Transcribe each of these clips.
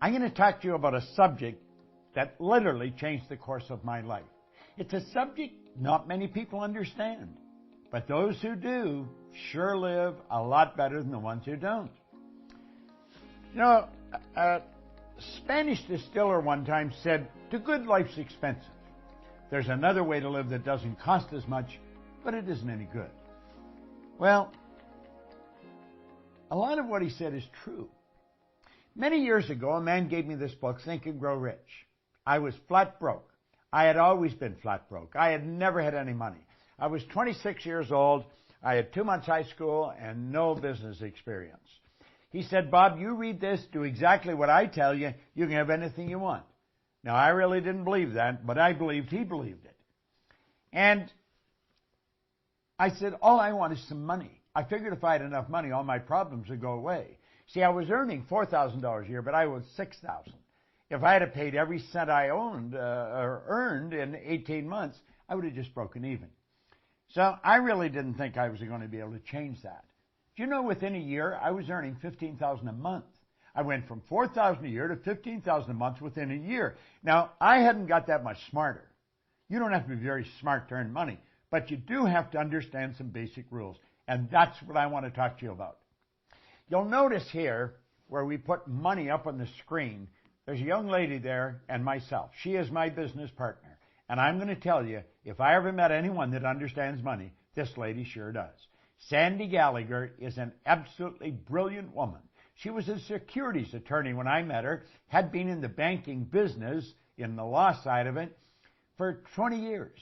I'm going to talk to you about a subject that literally changed the course of my life. It's a subject not many people understand, but those who do sure live a lot better than the ones who don't. You know, a Spanish distiller one time said, "To good, life's expensive. There's another way to live that doesn't cost as much, but it isn't any good." Well, a lot of what he said is true. Many years ago, a man gave me this book, Think and Grow Rich. I was flat broke. I had always been flat broke. I had never had any money. I was 26 years old. I had 2 months high school and no business experience. He said, "Bob, you read this, do exactly what I tell you, you can have anything you want." Now, I really didn't believe that, but I believed he believed it. And I said, all I want is some money. I figured if I had enough money, all my problems would go away. See, I was earning $4,000 a year, but I owed $6,000. If I had paid every cent I owned or earned in 18 months, I would have just broken even. So I really didn't think I was going to be able to change that. Do you know, within a year, I was earning $15,000 a month. I went from $4,000 a year to $15,000 a month within a year. Now, I hadn't got that much smarter. You don't have to be very smart to earn money, but you do have to understand some basic rules, and that's what I want to talk to you about. You'll notice here where we put money up on the screen, there's a young lady there and myself. She is my business partner. And I'm going to tell you, if I ever met anyone that understands money, this lady sure does. Sandy Gallagher is an absolutely brilliant woman. She was a securities attorney when I met her, had been in the banking business, in the law side of it, for 20 years.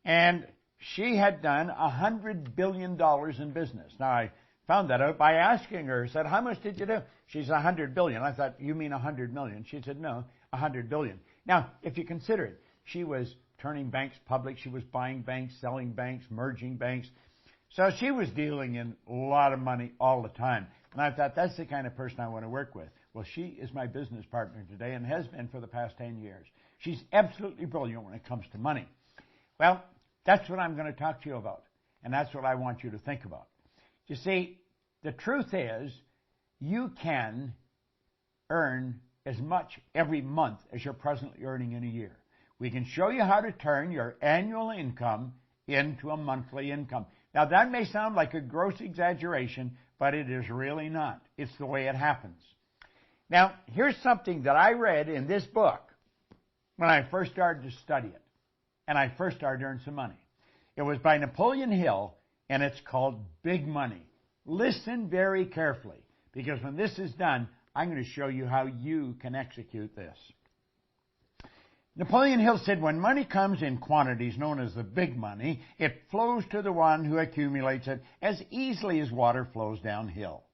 And she had done $100 billion in business. Now, I found that out by asking her. I said, "How much did you do?" She said, $100 billion. I thought, "You mean 100 million?" She said, "No, 100 billion. Now, if you consider it, she was turning banks public. She was buying banks, selling banks, merging banks. So she was dealing in a lot of money all the time. And I thought, that's the kind of person I want to work with. Well, she is my business partner today and has been for the past 10 years. She's absolutely brilliant when it comes to money. Well, that's what I'm going to talk to you about. And that's what I want you to think about. You see, the truth is, you can earn as much every month as you're presently earning in a year. We can show you how to turn your annual income into a monthly income. Now, that may sound like a gross exaggeration, but it is really not. It's the way it happens. Now, here's something that I read in this book when I first started to study it, and I first started to earn some money. It was by Napoleon Hill, and it's called Big Money. Listen very carefully, because when this is done, I'm going to show you how you can execute this. Napoleon Hill said, "When money comes in quantities known as the big money, it flows to the one who accumulates it as easily as water flows downhill."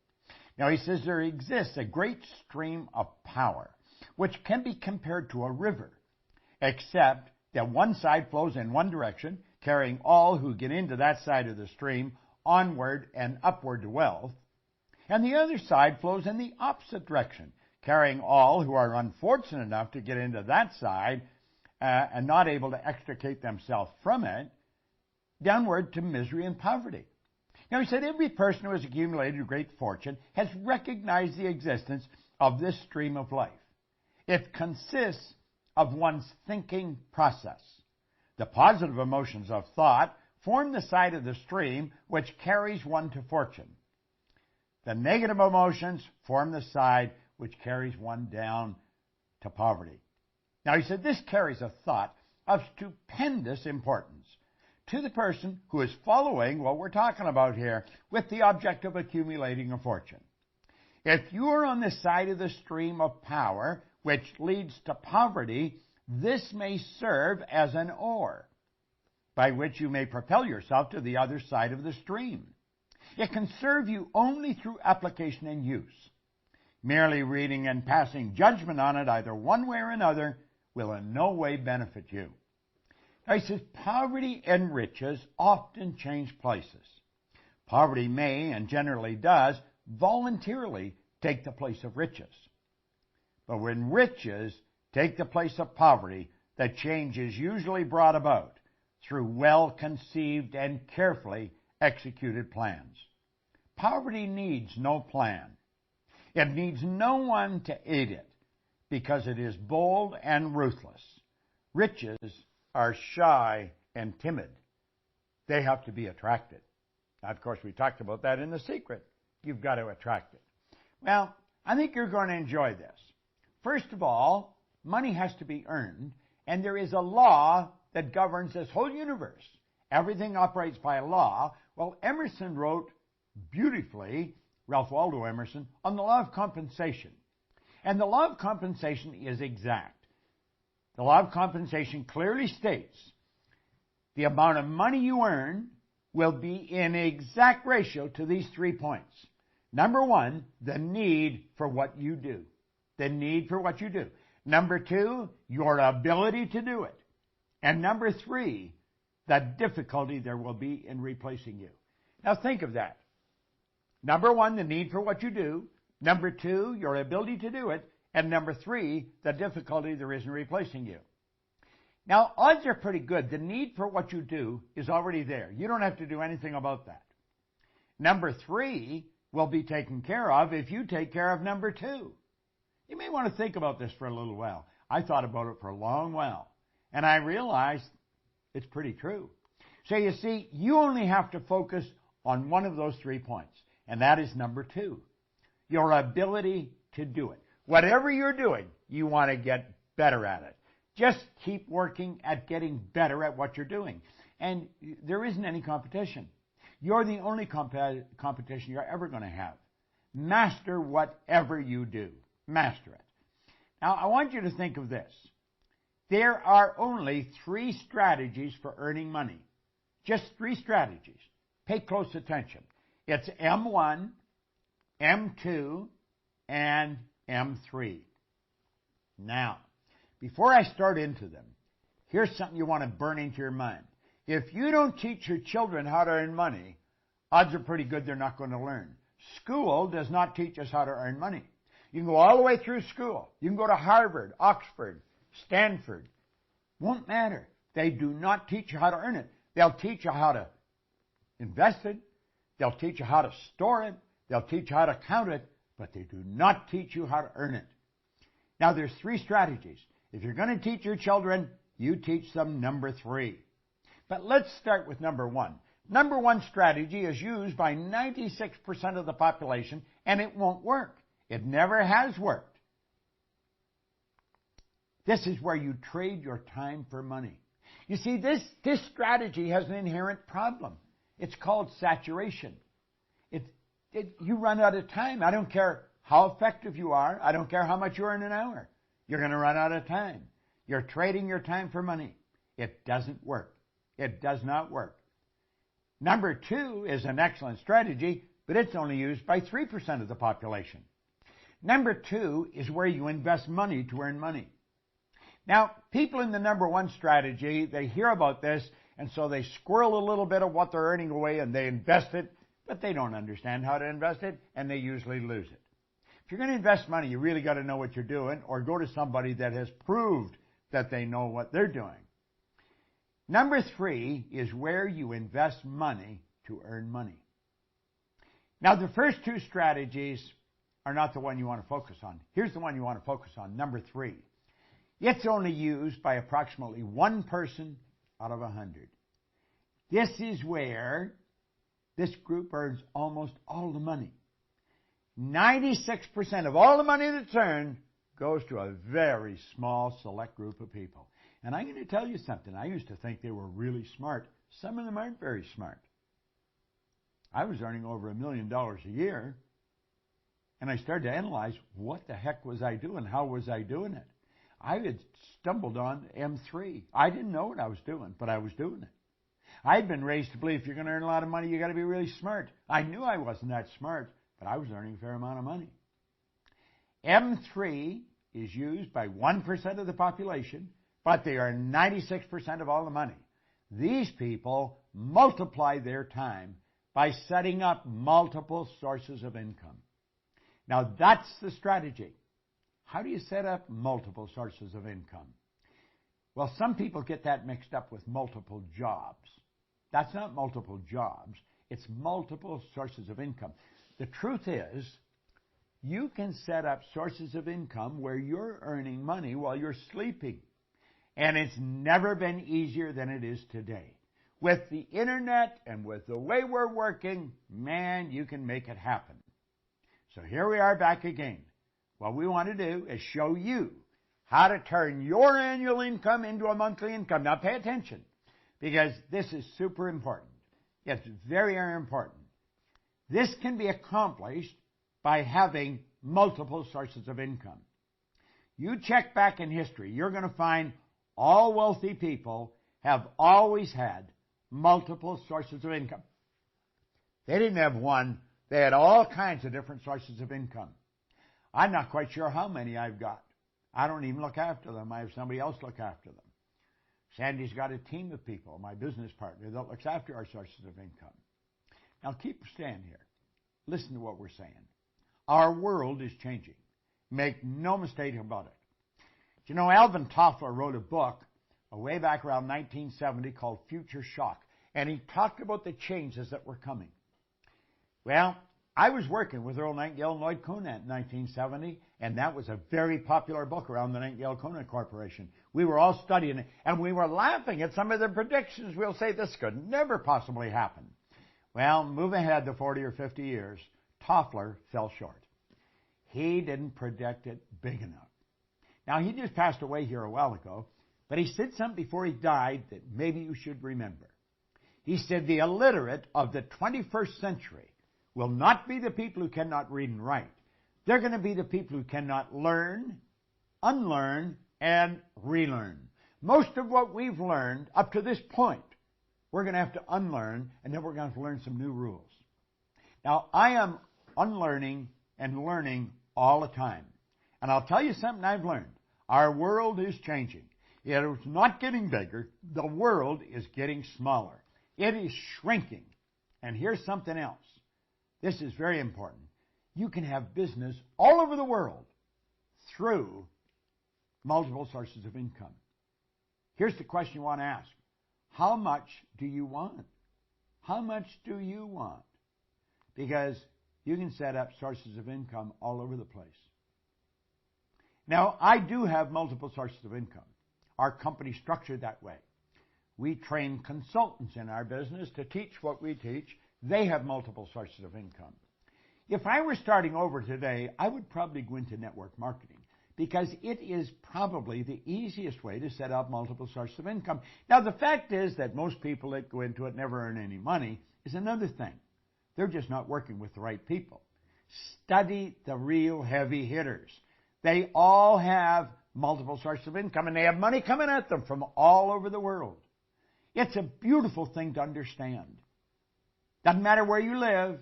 Now, he says there exists a great stream of power, which can be compared to a river, except that one side flows in one direction, carrying all who get into that side of the stream onward and upward to wealth, and the other side flows in the opposite direction, carrying all who are unfortunate enough to get into that side and not able to extricate themselves from it, downward to misery and poverty. Now, he said every person who has accumulated a great fortune has recognized the existence of this stream of life. It consists of one's thinking process. The positive emotions of thought form the side of the stream which carries one to fortune. The negative emotions form the side which carries one down to poverty. Now, he said this carries a thought of stupendous importance to the person who is following what we're talking about here with the object of accumulating a fortune. If you are on the side of the stream of power which leads to poverty, this may serve as an oar by which you may propel yourself to the other side of the stream. It can serve you only through application and use. Merely reading and passing judgment on it either one way or another will in no way benefit you. Now, he says poverty and riches often change places. Poverty may, and generally does, voluntarily take the place of riches. But when riches take the place of poverty, the change is usually brought about through well-conceived and carefully executed plans. Poverty needs no plan. It needs no one to aid it. because it is bold and ruthless. Riches are shy and timid. They have to be attracted. Now, of course, we talked about that in The Secret. You've got to attract it. Well, I think you're going to enjoy this. First of all, money has to be earned, and there is a law that governs this whole universe. Everything operates by a law. Well, Emerson wrote beautifully, Ralph Waldo Emerson, on the law of compensation. And the law of compensation is exact. The law of compensation clearly states the amount of money you earn will be in exact ratio to these 3 points. Number one, the need for what you do. The need for what you do. Number two, your ability to do it. And number three, the difficulty there will be in replacing you. Now think of that. Number one, the need for what you do. Number two, your ability to do it. And number three, the difficulty there is in replacing you. Now, odds are pretty good. The need for what you do is already there. You don't have to do anything about that. Number three will be taken care of if you take care of number two. You may want to think about this for a little while. I thought about it for a long while, and I realized it's pretty true. So you see, you only have to focus on one of those 3 points, and that is number two, your ability to do it. Whatever you're doing, you want to get better at it. Just keep working at getting better at what you're doing. And there isn't any competition. You're the only competition you're ever going to have. Master whatever you do. Master it. Now, I want you to think of this. There are only 3 strategies for earning money. Just 3 strategies. Pay close attention. It's M1, M2, and M3. Now, before I start into them, here's something you want to burn into your mind. If you don't teach your children how to earn money, odds are pretty good they're not going to learn. School does not teach us how to earn money. You can go all the way through school. You can go to Harvard, Oxford, Stanford. Won't matter. They do not teach you how to earn it. They'll teach you how to invest it. They'll teach you how to store it. They'll teach you how to count it. But they do not teach you how to earn it. Now, there's 3 strategies. If you're going to teach your children, you teach them number 3. But let's start with number 1. Number 1 strategy is used by 96% of the population, and it won't work. It never has worked. This is where you trade your time for money. You see, this strategy has an inherent problem. It's called saturation. You run out of time. I don't care how effective you are. I don't care how much you earn an hour. You're going to run out of time. You're trading your time for money. It doesn't work. It does not work. Number 2 is an excellent strategy, but it's only used by 3% of the population. Number 2 is where you invest money to earn money. Now, people in the number 1 strategy, they hear about this, and so they squirrel a little bit of what they're earning away and they invest it, but they don't understand how to invest it, and they usually lose it. If you're going to invest money, you really got to know what you're doing, or go to somebody that has proved that they know what they're doing. Number 3 is where you invest money to earn money. Now, the first 2 strategies are not the one you want to focus on. Here's the one you want to focus on, number 3. It's only used by approximately 1 person out of 100. This is where this group earns almost all the money. 96% of all the money that's earned goes to a very small select group of people. And I'm going to tell you something. I used to think they were really smart. Some of them aren't very smart. I was earning over $1 million a year, and I started to analyze what the heck was I doing? How was I doing it? I had stumbled on M3. I didn't know what I was doing, but I was doing it. I'd been raised to believe if you're going to earn a lot of money, you got to be really smart. I knew I wasn't that smart, but I was earning a fair amount of money. M3 is used by 1% of the population, but they earn 96% of all the money. These people multiply their time by setting up multiple sources of income. Now, that's the strategy. How do you set up multiple sources of income? Well, some people get that mixed up with multiple jobs. That's not multiple jobs. It's multiple sources of income. The truth is, You can set up sources of income where you're earning money while you're sleeping. And it's never been easier than it is today. With the internet and with the way we're working, man, you can make it happen. So here we are back again. What we want to do is show you how to turn your annual income into a monthly income. Now pay attention, because this is super important. It's very, very important. This can be accomplished by having multiple sources of income. You check back in history, you're going to find all wealthy people have always had multiple sources of income. They didn't have one. They had all kinds of different sources of income. I'm not quite sure how many I've got. I don't even look after them. I have somebody else look after them. Sandy's got a team of people, my business partner, that looks after our sources of income. Now keep staying here. Listen to what we're saying. Our world is changing. Make no mistake about it. You know, Alvin Toffler wrote a book way back around 1970 called Future Shock, and he talked about the changes that were coming. Well, I was working with Earl Nightingale and Lloyd Conant in 1970, and that was a very popular book around the Nightingale-Conant Corporation. We were all studying it, and we were laughing at some of the predictions. We'll say this could never possibly happen. Well, move ahead to 40 or 50 years, Toffler fell short. He didn't predict it big enough. Now, he just passed away here a while ago, but he said something before he died that maybe you should remember. He said the illiterate of the 21st century will not be the people who cannot read and write. They're going to be the people who cannot learn, unlearn, and relearn. Most of what we've learned up to this point, we're going to have to unlearn, and then we're going to have to learn some new rules. Now, I am unlearning and learning all the time. And I'll tell you something I've learned. Our world is changing. It is not getting bigger. The world is getting smaller. It is shrinking. And here's something else. This is very important. You can have business all over the world through multiple sources of income. Here's the question you want to ask. How much do you want? How much do you want? Because you can set up sources of income all over the place. Now, I do have multiple sources of income. Our company's structured that way. We train consultants in our business to teach what we teach. They have multiple sources of income. If I were starting over today, I would probably go into network marketing because it is probably the easiest way to set up multiple sources of income. Now, the fact is that most people that go into it never earn any money is another thing. They're just not working with the right people. Study the real heavy hitters. They all have multiple sources of income, and they have money coming at them from all over the world. It's a beautiful thing to understand. Doesn't matter where you live,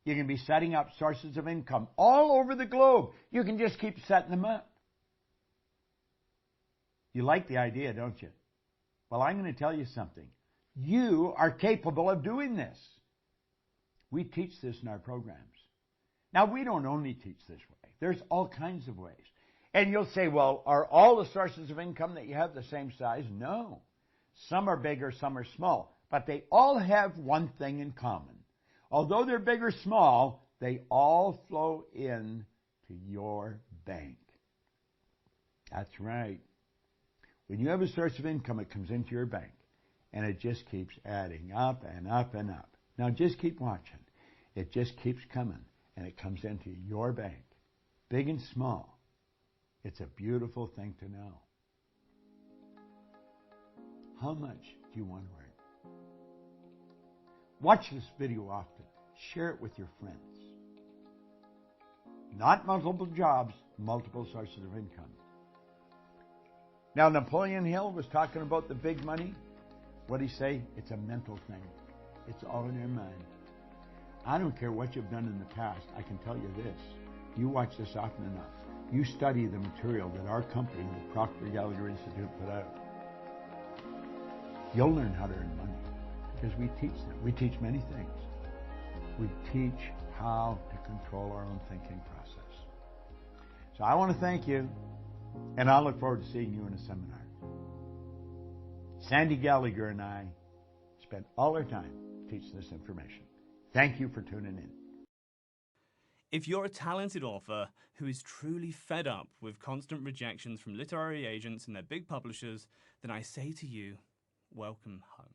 you can be setting up sources of income all over the globe. You can just keep setting them up. You like the idea, don't you? Well, I'm going to tell you something. You are capable of doing this. We teach this in our programs. Now, we don't only teach this way. There's all kinds of ways. And you'll say, well, are all the sources of income that you have the same size? No. Some are big or some are small. But they all have one thing in common. Although they're big or small, they all flow in to your bank. That's right. When you have a source of income, it comes into your bank. And it just keeps adding up and up and up. Now, just keep watching. It just keeps coming. And it comes into your bank. Big and small. It's a beautiful thing to know. How much do you want to earn? Watch this video often. Share it with your friends. Not multiple jobs, multiple sources of income. Now, Napoleon Hill was talking about the big money. What did he say? It's a mental thing. It's all in your mind. I don't care what you've done in the past. I can tell you this. You watch this often enough. You study the material that our company, the Proctor Gallagher Institute, put out. You'll learn how to earn money because we teach them. We teach many things. We teach how to control our own thinking process. So I want to thank you, and I look forward to seeing you in a seminar. Sandy Gallagher and I spent all our time teaching this information. Thank you for tuning in. If you're a talented author who is truly fed up with constant rejections from literary agents and their big publishers, then I say to you, welcome home.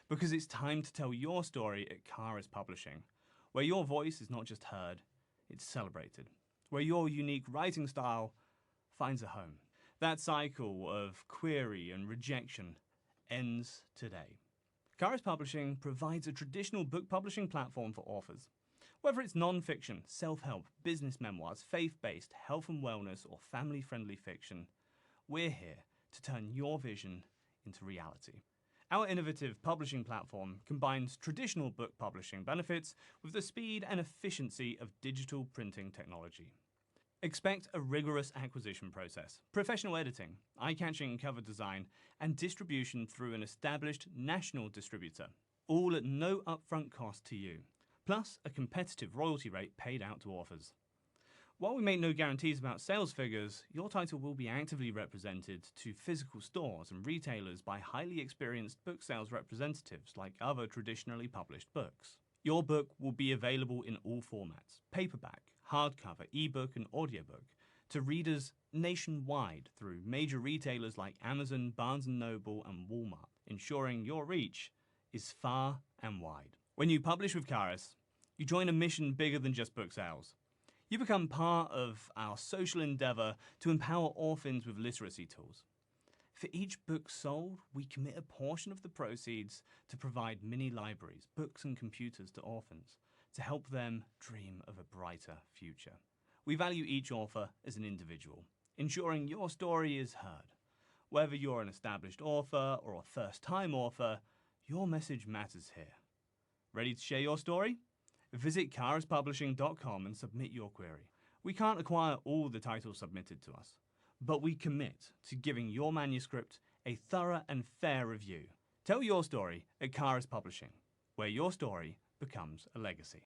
Because it's time to tell your story at Kara's Publishing, where your voice is not just heard, it's celebrated, where your unique writing style finds a home. That cycle of query and rejection ends today. Kara's Publishing provides a traditional book publishing platform for authors. Whether it's non-fiction, self-help, business memoirs, faith-based, health and wellness, or family-friendly fiction, we're here to turn your vision into reality. Our innovative publishing platform combines traditional book publishing benefits with the speed and efficiency of digital printing technology. Expect a rigorous acquisition process, professional editing, eye-catching cover design, and distribution through an established national distributor, all at no upfront cost to you, plus a competitive royalty rate paid out to authors. While we make no guarantees about sales figures, your title will be actively represented to physical stores and retailers by highly experienced book sales representatives like other traditionally published books. Your book will be available in all formats, paperback, hardcover, ebook, and audiobook, to readers nationwide through major retailers like Amazon, Barnes & Noble, and Walmart, ensuring your reach is far and wide. When you publish with Karas, you join a mission bigger than just book sales. You become part of our social endeavor to empower orphans with literacy tools. For each book sold, we commit a portion of the proceeds to provide mini libraries, books and computers to orphans to help them dream of a brighter future. We value each author as an individual, ensuring your story is heard. Whether you're an established author or a first-time author, your message matters here. Ready to share your story? Visit karaspublishing.com and submit your query. We can't acquire all the titles submitted to us, but we commit to giving your manuscript a thorough and fair review. Tell your story at Karas Publishing, where your story becomes a legacy.